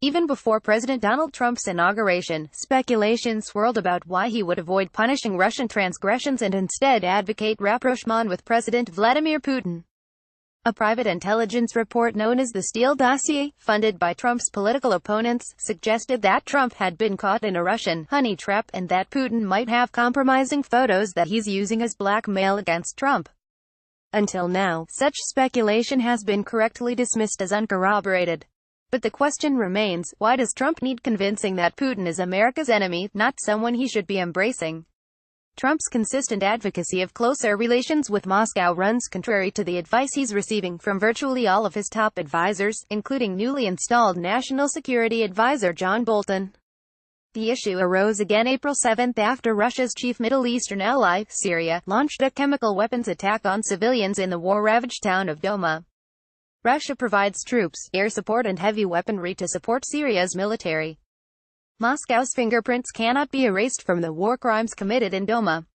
Even before President Donald Trump's inauguration, speculation swirled about why he would avoid punishing Russian transgressions and instead advocate rapprochement with President Vladimir Putin. A private intelligence report known as the Steele dossier, funded by Trump's political opponents, suggested that Trump had been caught in a Russian honey trap and that Putin might have compromising photos that he's using as blackmail against Trump. Until now, such speculation has been correctly dismissed as uncorroborated. But the question remains, why does Trump need convincing that Putin is America's enemy, not someone he should be embracing? Trump's consistent advocacy of closer relations with Moscow runs contrary to the advice he's receiving from virtually all of his top advisors, including newly installed National Security Advisor John Bolton. The issue arose again April 7 after Russia's chief Middle Eastern ally, Syria, launched a chemical weapons attack on civilians in the war-ravaged town of Douma. Russia provides troops, air support and heavy weaponry to support Syria's military. Moscow's fingerprints cannot be erased from the war crimes committed in Douma.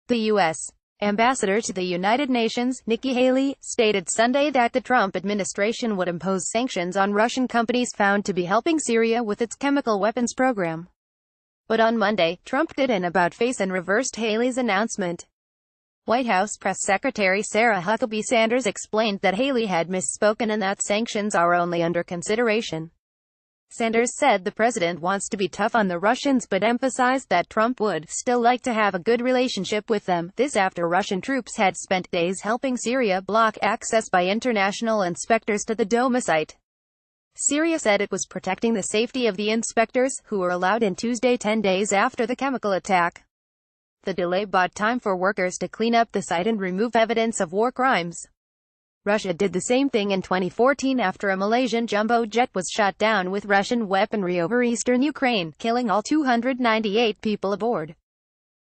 The U.S. Ambassador to the United Nations, Nikki Haley, stated Sunday that the Trump administration would impose sanctions on Russian companies found to be helping Syria with its chemical weapons program. But on Monday, Trump did an about-face and reversed Haley's announcement. White House Press Secretary Sarah Huckabee Sanders explained that Haley had misspoken and that sanctions are only under consideration. Sanders said the president wants to be tough on the Russians but emphasized that Trump would still like to have a good relationship with them. This after Russian troops had spent days helping Syria block access by international inspectors to the Douma site. Syria said it was protecting the safety of the inspectors, who were allowed in Tuesday 10 days after the chemical attack. The delay bought time for workers to clean up the site and remove evidence of war crimes. Russia did the same thing in 2014 after a Malaysian jumbo jet was shot down with Russian weaponry over eastern Ukraine, killing all 298 people aboard.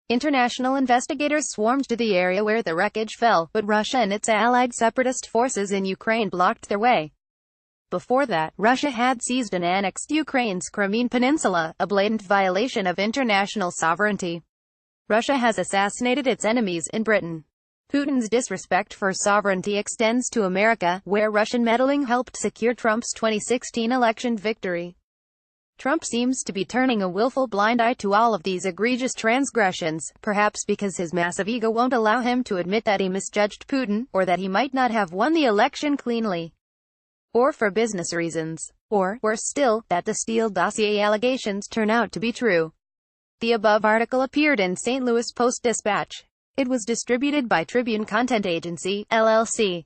International investigators swarmed to the area where the wreckage fell, but Russia and its allied separatist forces in Ukraine blocked their way. Before that, Russia had seized and annexed Ukraine's Crimean Peninsula, a blatant violation of international sovereignty. Russia has assassinated its enemies in Britain. Putin's disrespect for sovereignty extends to America, where Russian meddling helped secure Trump's 2016 election victory. Trump seems to be turning a willful blind eye to all of these egregious transgressions, perhaps because his massive ego won't allow him to admit that he misjudged Putin, or that he might not have won the election cleanly. Or for business reasons. Or, worse still, that the Steele dossier allegations turn out to be true. The above article appeared in St. Louis Post-Dispatch. It was distributed by Tribune Content Agency, LLC.